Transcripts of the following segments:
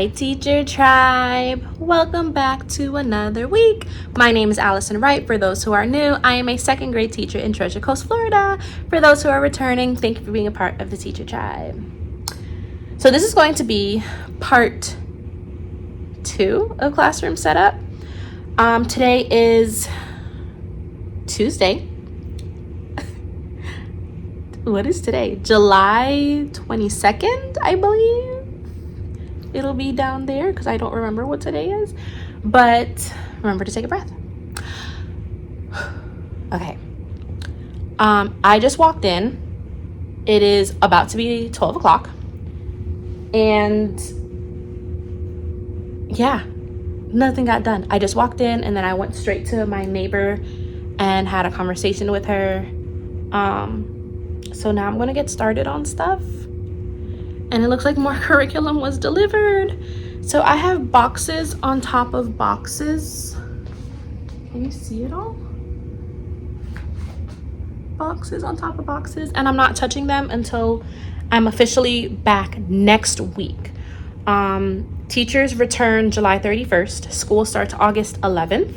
Hi Teacher Tribe, welcome back to another week. My name is Allison Wright. For those who are new, I am a second grade teacher in Treasure Coast, Florida. For those who are returning, thank you for being a part of the Teacher Tribe. So this is going to be part 2 of classroom setup. Today is Tuesday. What is today? July 22nd, I believe. It'll be down there because I don't remember what today is. But remember to take a breath. Okay. I just walked in. It is about to be 12 o'clock. And yeah, nothing got done. I just walked in and then I went straight to my neighbor and had a conversation with her. So now I'm gonna get started on stuff. And it looks like more curriculum was delivered. So I have boxes on top of boxes. Can you see it all? Boxes on top of boxes. And I'm not touching them until I'm officially back next week. Teachers return July 31st. School starts August 11th.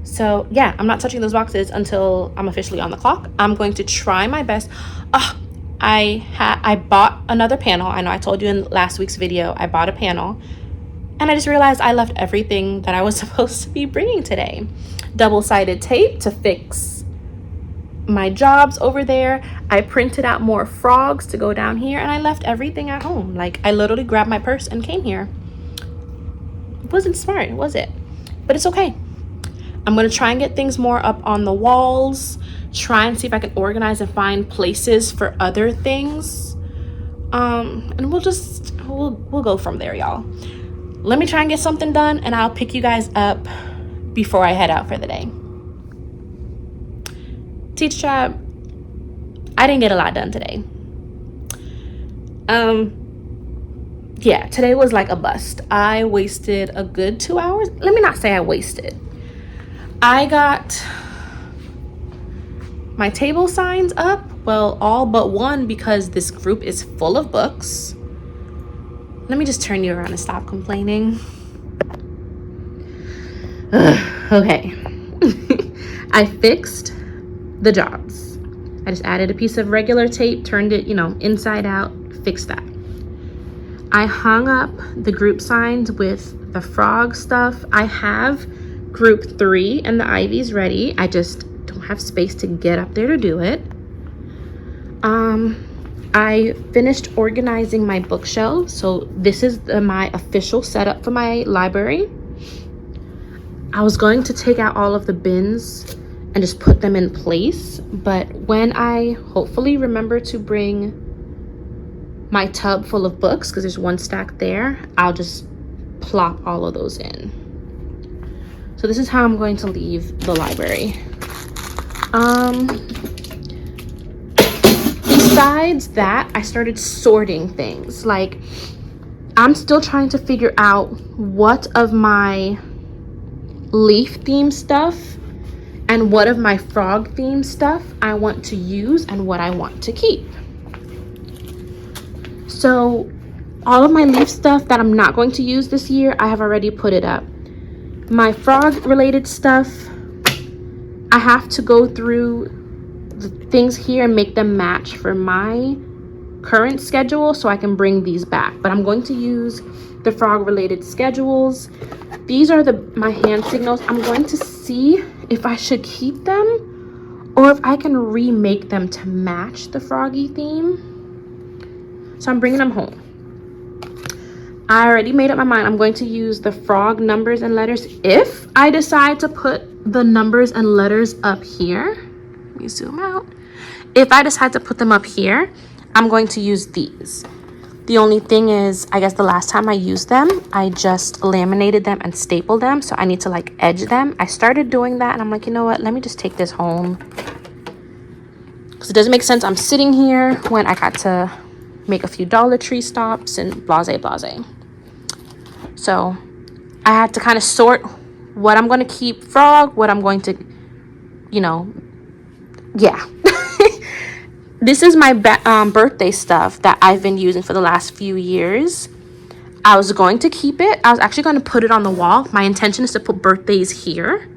So yeah, I'm not touching those boxes until I'm officially on the clock. I'm going to try my best. I bought another panel. I know I told you in last week's video, I bought a panel. And I just realized I left everything that I was supposed to be bringing today. Double-sided tape to fix my jobs over there. I printed out more frogs to go down here. And I left everything at home. Like, I literally grabbed my purse and came here. It wasn't smart, was it? But it's okay. I'm going to try and get things more up on the walls. Try and see if I can organize and find places for other things. And we'll go from there, y'all. Let me try and get something done and I'll pick you guys up before I head out for the day. Teacher Tribe, I didn't get a lot done today. Yeah, today was like a bust. I wasted a good 2 hours. Let me not say I wasted. I got my table signs up, well, all but one, because this group is full of books. Let me just turn you around and stop complaining. Okay. I fixed the jobs. I just added a piece of regular tape, turned it, inside out, fixed that. I hung up the group signs with the frog stuff. I have group 3 and the ivies ready. I just don't have space to get up there to do it. I finished organizing my bookshelves. So this is my official setup for my library. I was going to take out all of the bins and just put them in place. But when I hopefully remember to bring my tub full of books, because there's one stack there, I'll just plop all of those in. So this is how I'm going to leave the library. Besides that, I started sorting things. Like, I'm still trying to figure out what of my leaf theme stuff and what of my frog theme stuff I want to use and what I want to keep. So all of my leaf stuff that I'm not going to use this year, I have already put it up. My frog related stuff, I have to go through the things here and make them match for my current schedule so I can bring these back. But I'm going to use the frog related schedules. These are my hand signals. I'm going to see if I should keep them or if I can remake them to match the froggy theme. So I'm bringing them home. I already made up my mind. I'm going to use the frog numbers and letters. If I decide to put the numbers and letters up here, let me zoom out. If I decide to put them up here, I'm going to use these. The only thing is, I guess the last time I used them, I just laminated them and stapled them. So I need to edge them. I started doing that and I'm like, you know what? Let me just take this home. Because it doesn't make sense. I'm sitting here when I got to make a few Dollar Tree stops and blase. So I had to kind of sort what I'm going to keep frog, what I'm going to, yeah. This is my birthday stuff that I've been using for the last few years. I was going to keep it. I was actually going to put it on the wall. My intention is to put birthdays here.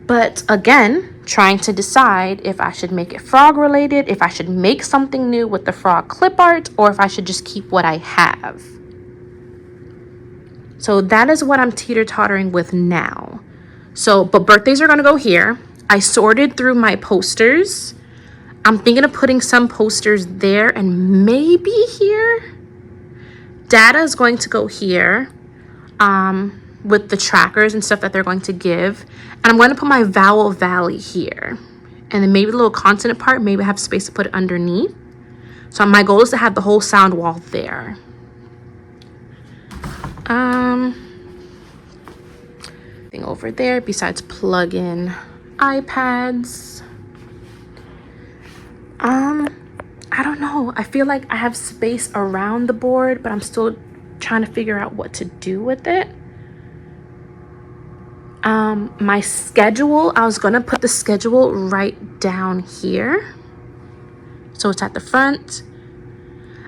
But again, trying to decide if I should make it frog related, if I should make something new with the frog clip art, or if I should just keep what I have. So that is what I'm teeter-tottering with now. So, but birthdays are going to go here. I sorted through my posters. I'm thinking of putting some posters there and maybe here. Data is going to go here with the trackers and stuff that they're going to give. And I'm going to put my vowel valley here. And then maybe the little consonant part, maybe I have space to put it underneath. So my goal is to have the whole sound wall there. Thing over there besides plug-in iPads. I don't know. I feel like I have space around the board, but I'm still trying to figure out what to do with it. My schedule, I was gonna put the schedule right down here. So it's at the front.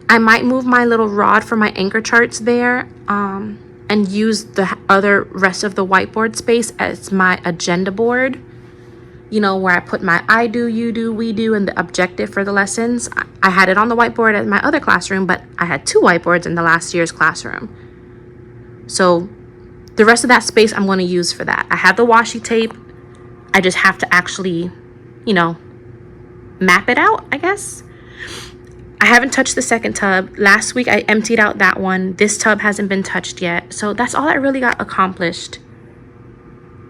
I might move my little rod for my anchor charts there, and use the other rest of the whiteboard space as my agenda board. You know, where I put my I do, you do, we do, and the objective for the lessons. I had it on the whiteboard at my other classroom, but I had 2 whiteboards in the last year's classroom. So the rest of that space I'm going to use for that. I have the washi tape. I just have to actually, you know, map it out, I guess. I haven't touched the second tub. Last week I emptied out that one. This tub hasn't been touched yet. So that's all that really got accomplished.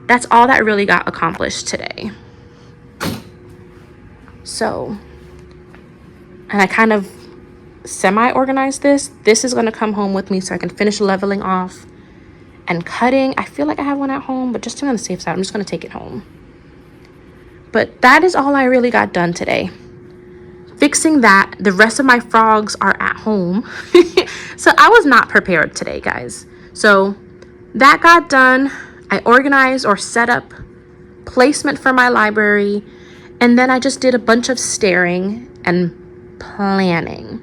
That's all that really got accomplished today. So, and I kind of semi-organized this. This is going to come home with me so I can finish leveling off and cutting. I feel like I have one at home, but just to be on the safe side, I'm just going to take it home. But that is all I really got done today. Fixing that, the rest of my frogs are at home. So I was not prepared today, guys. So that got done. I organized or set up placement for my library. And then I just did a bunch of staring and planning.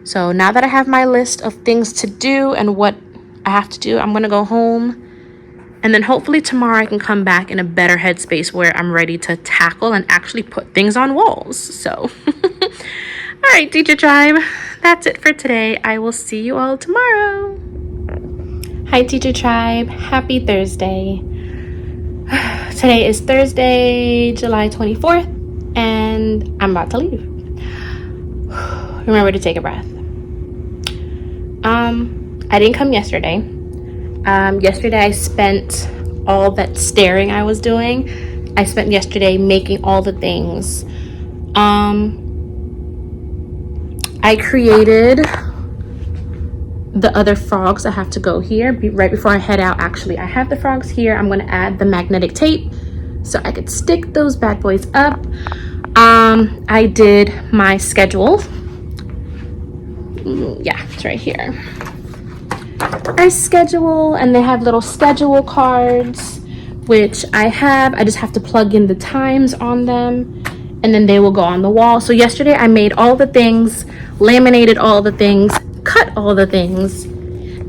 So now that I have my list of things to do and what I have to do, I'm going to go home. And then hopefully tomorrow I can come back in a better headspace where I'm ready to tackle and actually put things on walls. So, all right, Teacher Tribe, that's it for today. I will see you all tomorrow. Hi, Teacher Tribe. Happy Thursday. Today is Thursday, July 24th, and I'm about to leave. Remember to take a breath. I didn't come yesterday. Yesterday I spent all that staring I was doing. I spent yesterday making all the things. I created the other frogs that have to go here right before I head out. Actually, I have the frogs here. I'm going to add the magnetic tape so I could stick those bad boys up. I did my schedule. Yeah, it's right here. I schedule, and they have little schedule cards, which I have. I just have to plug in the times on them, and then they will go on the wall. So yesterday I made all the things, laminated all the things, cut all the things,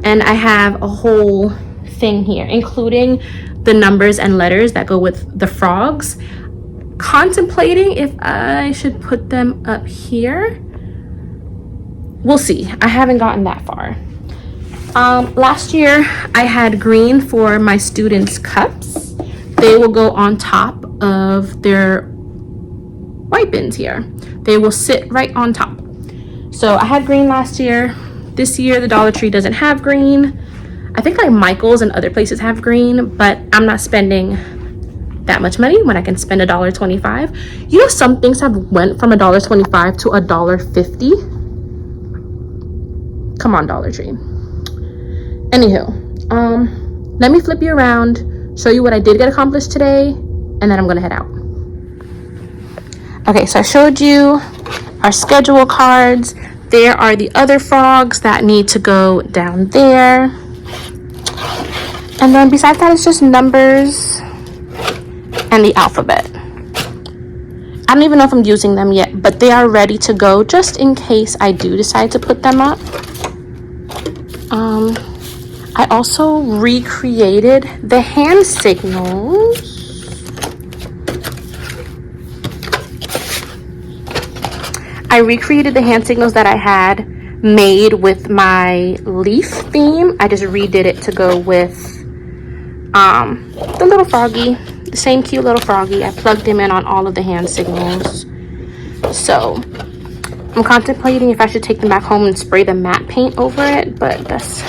and I have a whole thing here, including the numbers and letters that go with the frogs. Contemplating if I should put them up here. We'll see. I haven't gotten that far. Last year I had green for my students' cups. They will go on top of their white bins here. They will sit right on top. So I had green last year. This year the Dollar Tree doesn't have green. I think like Michael's and other places have green, but I'm not spending that much money when I can spend $1.25. You know, some things have went from $1.25 to $1.50. Come on, Dollar Tree. Anywho, let me flip you around, show you what I did get accomplished today, and then I'm gonna head out. Okay, so I showed you our schedule cards. There are the other frogs that need to go down there. And then besides that, it's just numbers and the alphabet. I don't even know if I'm using them yet, but they are ready to go just in case I do decide to put them up. I also recreated the hand signals. I recreated the hand signals that I had made with my leaf theme. I just redid it to go with the little froggy, the same cute little froggy. I plugged him in on all of the hand signals. So I'm contemplating if I should take them back home and spray the matte paint over it, but that's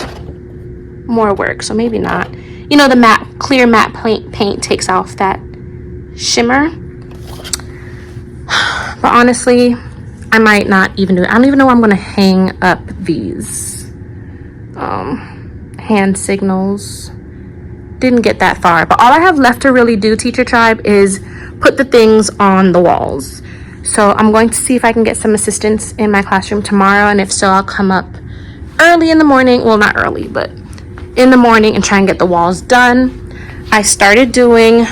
more work, so maybe not. You know, the clear matte paint takes off that shimmer. But honestly, I might not even do it. I don't even know where I'm gonna hang up these hand signals. Didn't get that far, but all I have left to really do, Teacher Tribe, is put the things on the walls. So I'm going to see if I can get some assistance in my classroom tomorrow, and if so, I'll come up early in the morning. Well, not early, but in the morning and try and get the walls done. I started doing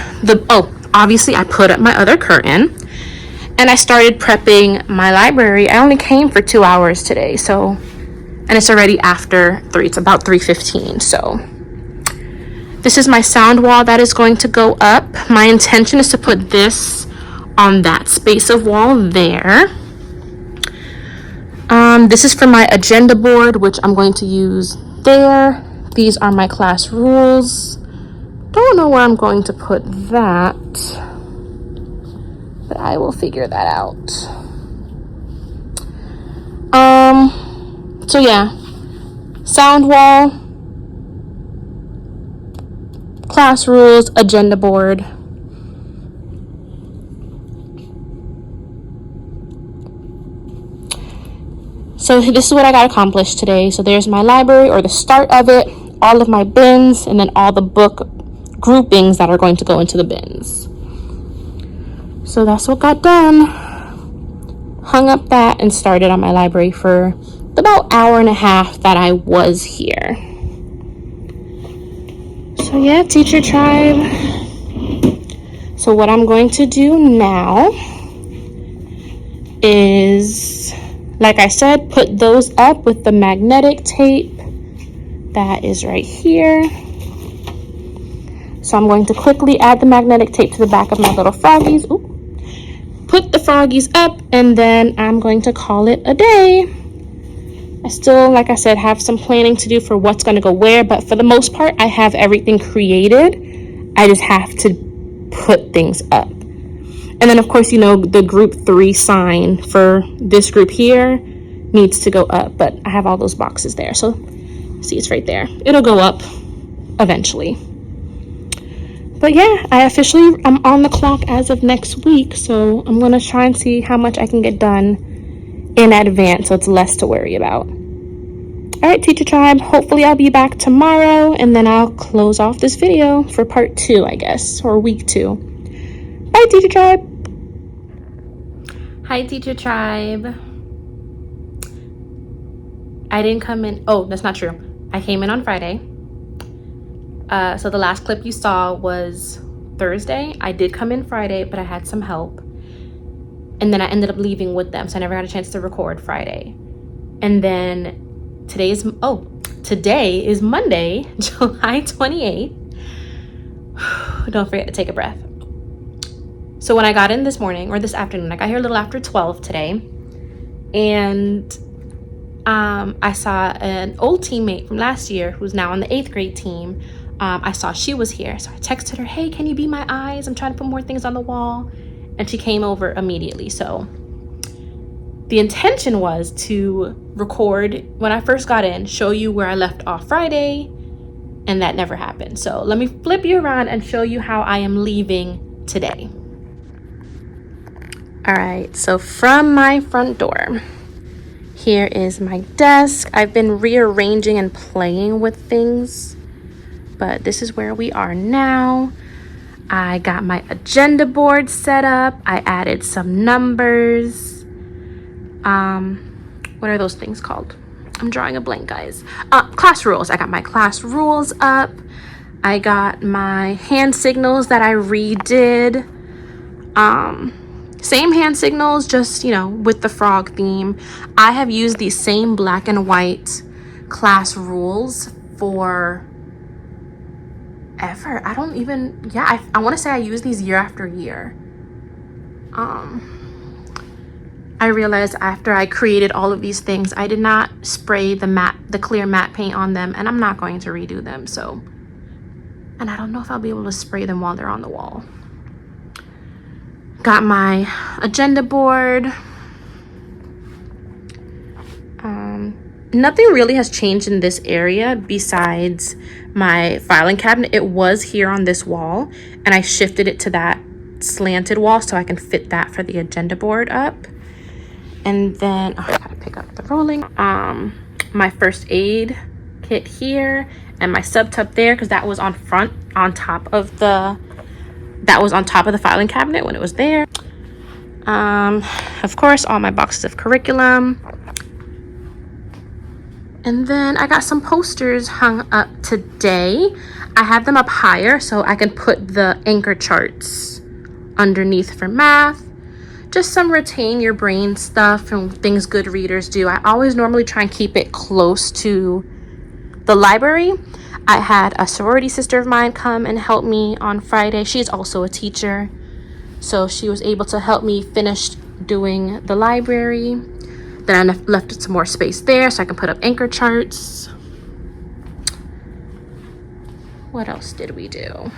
obviously I put up my other curtain, and I started prepping my library. I only came for 2 hours today, so, and it's already after 3. It's about 3:15, so. This is my sound wall that is going to go up. My intention is to put this on that space of wall there. This is for my agenda board, which I'm going to use there. These are my class rules. Don't know where I'm going to put that, but I will figure that out. So yeah, sound wall, class rules, agenda board. So this is what I got accomplished today. So there's my library, or the start of it, all of my bins, and then all the book groupings that are going to go into the bins. So that's what got done. Hung up that and started on my library for about hour and a half that I was here. So yeah, Teacher Tribe. So what I'm going to do now is, like I said, put those up with the magnetic tape that is right here. So I'm going to quickly add the magnetic tape to the back of my little froggies. Ooh. Put the froggies up, and then I'm going to call it a day. I still, like I said, have some planning to do for what's going to go where, but for the most part, I have everything created. I just have to put things up. And then, of course, you know, the group 3 sign for this group here needs to go up, but I have all those boxes there. So, see, it's right there. It'll go up eventually. But yeah, I'm on the clock as of next week, so I'm going to try and see how much I can get done in advance so it's less to worry about. All right, Teacher Tribe, hopefully I'll be back tomorrow, and then I'll close off this video for part 2, I guess, or week 2. Bye, Teacher Tribe. Hi, Teacher Tribe. I didn't come in. Oh, that's not true. I came in on Friday. So the last clip you saw was Thursday. I did come in Friday, but I had some help. And then I ended up leaving with them, so I never had a chance to record Friday. And then today is Monday, July 28th. Don't forget to take a breath. So when I got in this morning, or this afternoon, I got here a little after 12 today, and I saw an old teammate from last year who's now on the 8th grade team. I saw she was here, so I texted her, hey, can you be my eyes? I'm trying to put more things on the wall. And she came over immediately. So the intention was to record when I first got in, show you where I left off Friday, and that never happened. So let me flip you around and show you how I am leaving today. All right, so from my front door, here is my desk. I've been rearranging and playing with things, but this is where we are now. I got my agenda board set up. I added some numbers. What are those things called? I'm drawing a blank, guys. Class rules. I got my class rules up. I got my hand signals that I redid. Same hand signals, just, you know, with the frog theme. I have used these same black and white class rules for ever. I don't even, yeah, I want to say I use these year after year. I realized after I created all of these things, I did not spray the clear matte paint on them, and I'm not going to redo them. So, and I don't know if I'll be able to spray them while they're on the wall. Got my agenda board. Nothing really has changed in this area besides my filing cabinet. It was here on this wall, and I shifted it to that slanted wall so I can fit that for the agenda board up. And then I gotta pick up the rolling. My first aid kit here, and my sub tub there, because that was on top of the filing cabinet when it was there. Of course, all my boxes of curriculum. And then I got some posters hung up today. I have them up higher so I can put the anchor charts underneath for math. Just some retain your brain stuff and things good readers do. I always normally try and keep it close to the library. I had a sorority sister of mine come and help me on Friday. She's also a teacher, so she was able to help me finish doing the library. Then I left some more space there so I can put up anchor charts. What else did we do?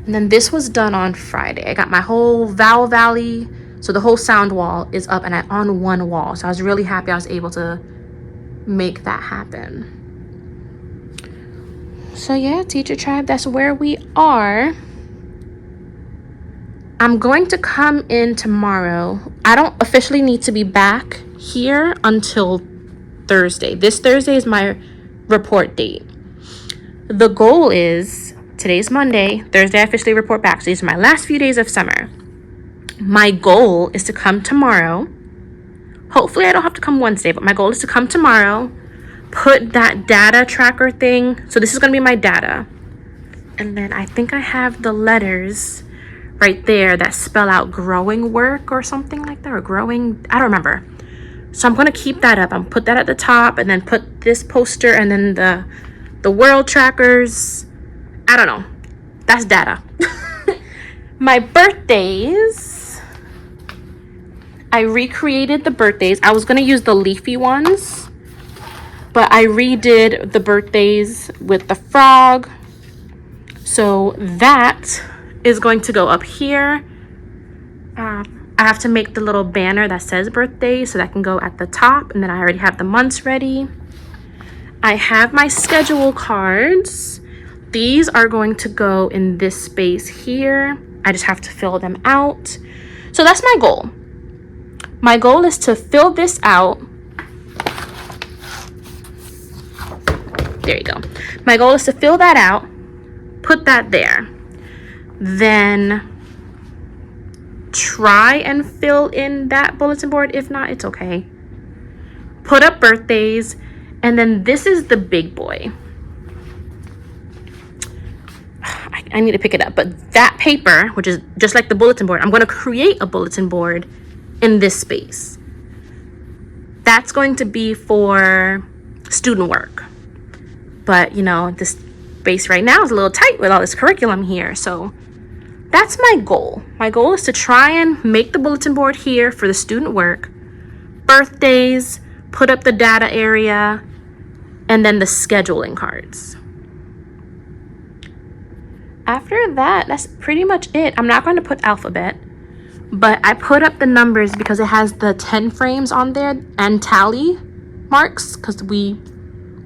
And then this was done on Friday. I got my whole vowel valley, so the whole sound wall is up and on one wall. So I was really happy I was able to make that happen. So yeah, Teacher Tribe, that's where we are. I'm going to come in tomorrow. I don't officially need to be back here until Thursday. This Thursday is my report date. The goal is, today's Monday, Thursday I officially report back. So these are my last few days of summer. My goal is to come tomorrow. Hopefully I don't have to come Wednesday, but my goal is to come tomorrow, put that data tracker thing. So this is going to be my data. And then I think I have the letters right there that spell out growing work or something like that, or growing, I don't remember. So I'm going to keep that up. I'm put that at the top and then put this poster and then the world trackers. I don't know. That's data. My birthdays. I recreated the birthdays. I was going to use the leafy ones, but I redid the birthdays with the frog. So that is going to go up here. I have to make the little banner that says birthday so that can go at the top, and then I already have the months ready. I have my schedule cards. These are going to go in this space here. I just have to fill them out. So that's my goal. My goal is to fill this out. There you go. My goal is to fill that out, put that there. Then try and fill in that bulletin board. If not, it's okay. Put up birthdays, and then this is the big boy. I need to pick it up, but that paper, which is just like the bulletin board, I'm going to create a bulletin board in this space. That's going to be for student work, but you know, this space right now is a little tight with all this curriculum here, so that's my goal. My goal is to try and make the bulletin board here for the student work, birthdays, put up the data area, and then the scheduling cards. After that, that's pretty much it. I'm not going to put alphabet, but I put up the numbers because it has the 10 frames on there and tally marks, because we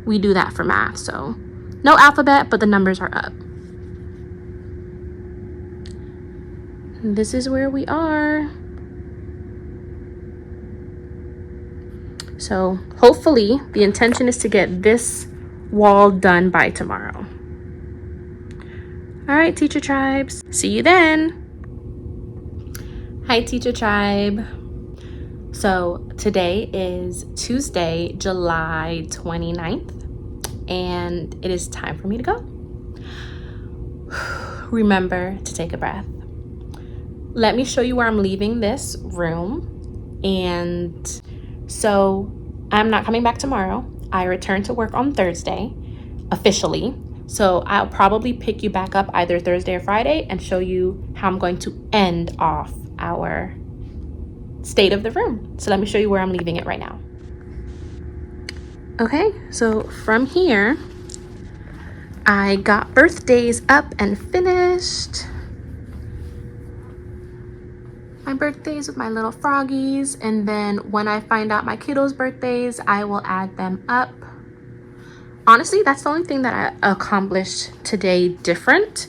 do that for math. So no alphabet, but the numbers are up. This is where we are. So hopefully the intention is to get this wall done by tomorrow. All right, Teacher Tribes, see you then. Hi, Teacher Tribe. So today is Tuesday, July 29th, and it is time for me to go. Remember to take a breath. Let me show you where I'm leaving this room. And so I'm not coming back tomorrow. I return to work on Thursday, officially. So I'll probably pick you back up either Thursday or Friday and show you how I'm going to end off our state of the room. So let me show you where I'm leaving it right now. Okay, so from here, I got birthdays up and finished. My birthdays with my little froggies, and then when I find out my kiddos' birthdays, I will add them up. Honestly, that's the only thing that I accomplished today different.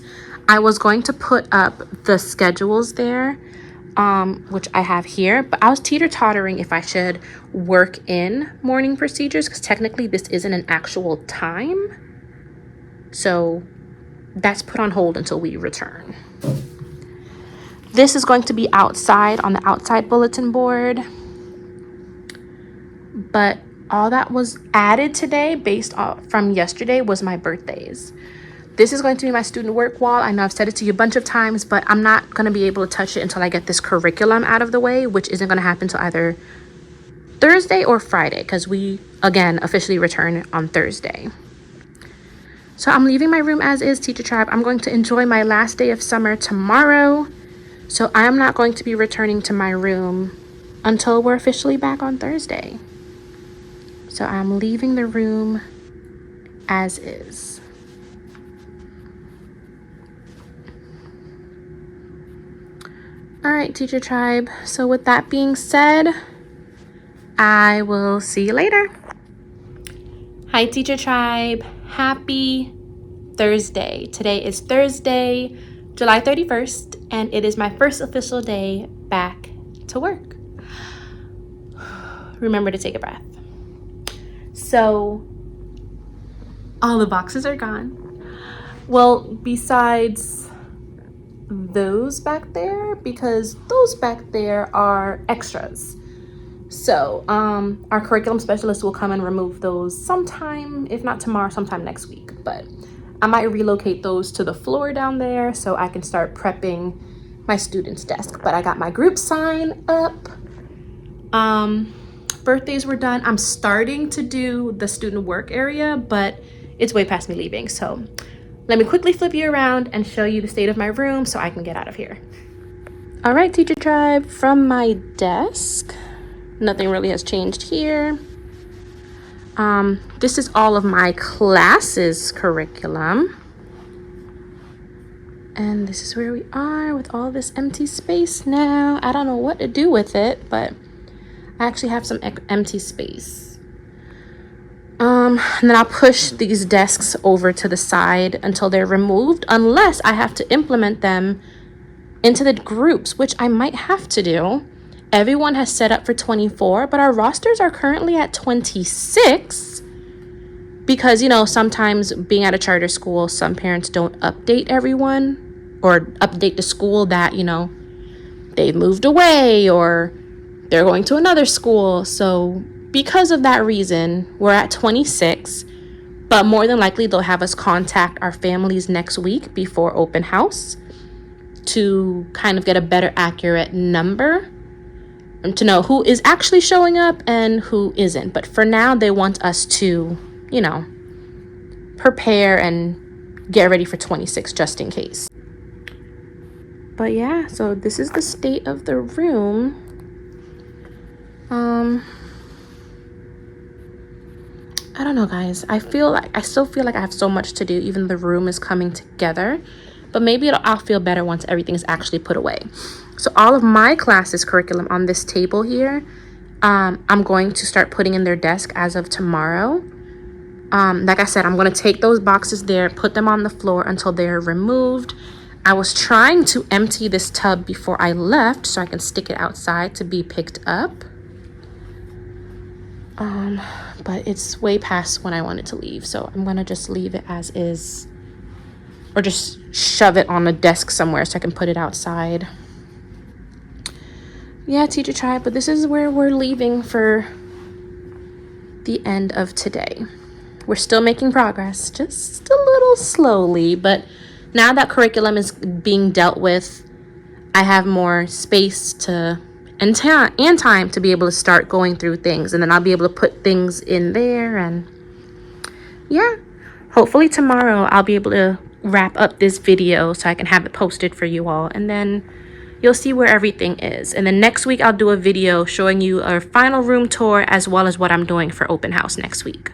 I was going to put up the schedules there, which I have here, but I was teeter-tottering if I should work in morning procedures, because technically this isn't an actual time. So that's put on hold until we return. This is going to be outside on the outside bulletin board. But all that was added today based off from yesterday was my birthdays. This is going to be my student work wall. I know I've said it to you a bunch of times, but I'm not going to be able to touch it until I get this curriculum out of the way, which isn't going to happen until either Thursday or Friday, because we, again, officially return on Thursday. So I'm leaving my room as is, Teacher Tribe. I'm going to enjoy my last day of summer tomorrow. So I am not going to be returning to my room until we're officially back on Thursday. So I'm leaving the room as is. All right, Teacher Tribe. So with that being said, I will see you later. Hi, Teacher Tribe. Happy Thursday. Today is Thursday, July 31st, and it is my first official day back to work. Remember to take a breath. So all the boxes are gone. Well, besides those back there, because those back there are extras. So our curriculum specialist will come and remove those sometime, if not tomorrow, sometime next week. But I might relocate those to the floor down there so I can start prepping my student's desk. But I got my group sign up. Birthdays were done. I'm starting to do the student work area, but it's way past me leaving. So let me quickly flip you around and show you the state of my room so I can get out of here. All right, Teacher Tribe, from my desk, nothing really has changed here. This is all of my classes curriculum. And this is where we are with all this empty space now. I don't know what to do with it, but I actually have some empty space. And then I'll push these desks over to the side until they're removed, unless I have to implement them into the groups, which I might have to do. Everyone has set up for 24, but our rosters are currently at 26 because, you know, sometimes being at a charter school, some parents don't update everyone or update the school that, you know, they've moved away or they're going to another school. So because of that reason, we're at 26, but more than likely they'll have us contact our families next week before open house to kind of get a better accurate number and to know who is actually showing up and who isn't. But for now, they want us to, you know, prepare and get ready for 26 just in case. But yeah, so this is the state of the room. I don't know, guys. I still feel like I have so much to do, even the room is coming together. But maybe I'll feel better once everything is actually put away. So all of my classes curriculum on this table here, I'm going to start putting in their desk as of tomorrow. Like I said, I'm going to take those boxes there, put them on the floor until they're removed. I was trying to empty this tub before I left so I can stick it outside to be picked up. But it's way past when I wanted to leave. So I'm going to just leave it as is. Or just shove it on a desk somewhere so I can put it outside. Yeah, Teacher Tribe, but this is where we're leaving for the end of today. We're still making progress, just a little slowly, but now that curriculum is being dealt with, I have more space to and time to be able to start going through things, and then I'll be able to put things in there and yeah, hopefully tomorrow I'll be able to wrap up this video so I can have it posted for you all, and then you'll see where everything is. And then next week I'll do a video showing you our final room tour as well as what I'm doing for open house next week.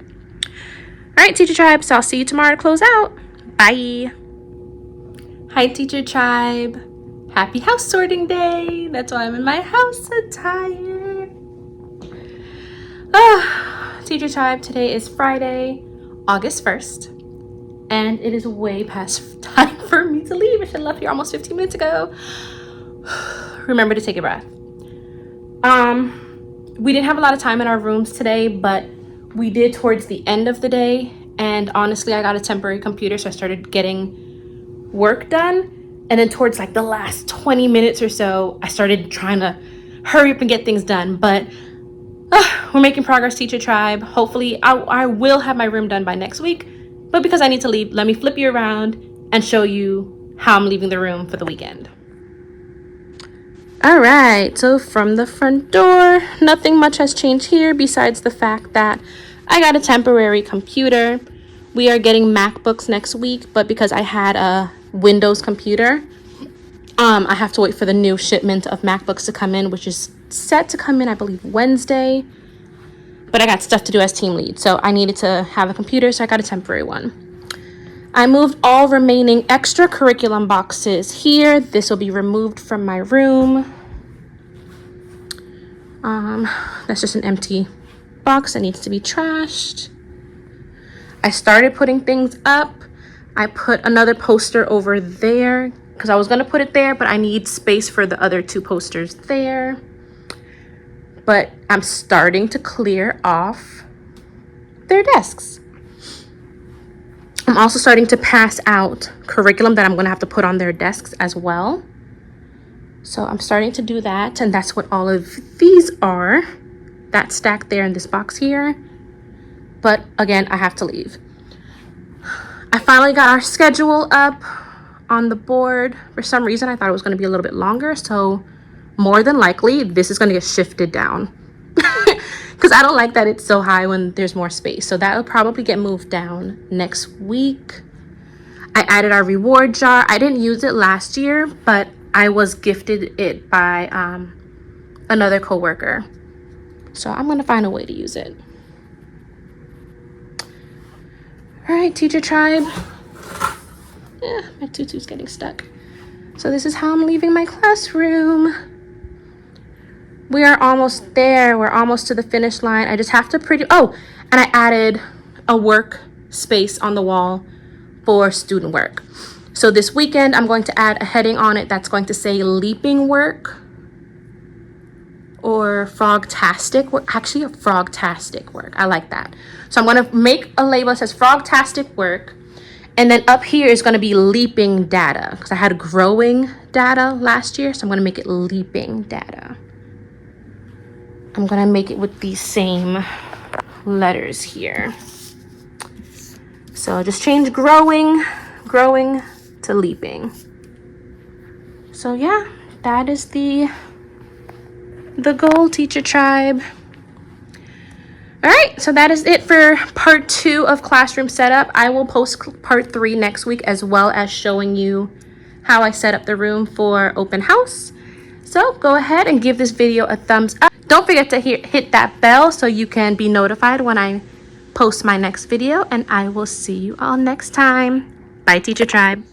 All right, Teacher Tribe, so I'll see you tomorrow to close out. Bye. Hi, Teacher Tribe. Happy house sorting day. That's why I'm in my house attire. Teacher Tribe, today is Friday, August 1st. And it is way past time for me to leave. I should have left here almost 15 minutes ago. Remember to take a breath. We didn't have a lot of time in our rooms today, but we did towards the end of the day. And honestly, I got a temporary computer, so I started getting work done. And then towards like the last 20 minutes or so, I started trying to hurry up and get things done. But we're making progress, Teacher Tribe. Hopefully, I will have my room done by next week. But because I need to leave, let me flip you around and show you how I'm leaving the room for the weekend. All right, so from the front door, nothing much has changed here besides the fact that I got a temporary computer. We are getting MacBooks next week, but because I had a Windows computer, I have to wait for the new shipment of MacBooks to come in, which is set to come in, I believe, Wednesday. But I got stuff to do as team lead, so I needed to have a computer, so I got a temporary one. I moved all remaining extra curriculum boxes here. This will be removed from my room. That's just an empty box that needs to be trashed. I started putting things up. I put another poster over there because I was going to put it there, but I need space for the other two posters there. But I'm starting to clear off their desks. I'm also starting to pass out curriculum that I'm going to have to put on their desks as well. So I'm starting to do that, and that's what all of these are. That stack there in this box here. But again, I have to leave. I finally got our schedule up on the board. For some reason, I thought it was going to be a little bit longer, so more than likely, this is going to get shifted down. Because I don't like that it's so high when there's more space. So that will probably get moved down next week. I added our reward jar. I didn't use it last year, but I was gifted it by another coworker. So I'm going to find a way to use it. All right, Teacher Tribe. My tutu's getting stuck. So this is how I'm leaving my classroom. We are almost there. We're almost to the finish line. I just have to and I added a work space on the wall for student work. So this weekend, I'm going to add a heading on it that's going to say leaping work or frogtastic work. Actually, a frogtastic work. I like that. So I'm going to make a label that says frogtastic work. And then up here is going to be leaping data because I had growing data last year. So I'm going to make it leaping data. I'm going to make it with these same letters here. So just change growing to leaping. So yeah, that is the goal, Teacher Tribe. All right, so that is it for part 2 of classroom setup. I will post part 3 next week as well as showing you how I set up the room for open house. So go ahead and give this video a thumbs up. Don't forget to hit that bell so you can be notified when I post my next video, and I will see you all next time. Bye, Teacher Tribe.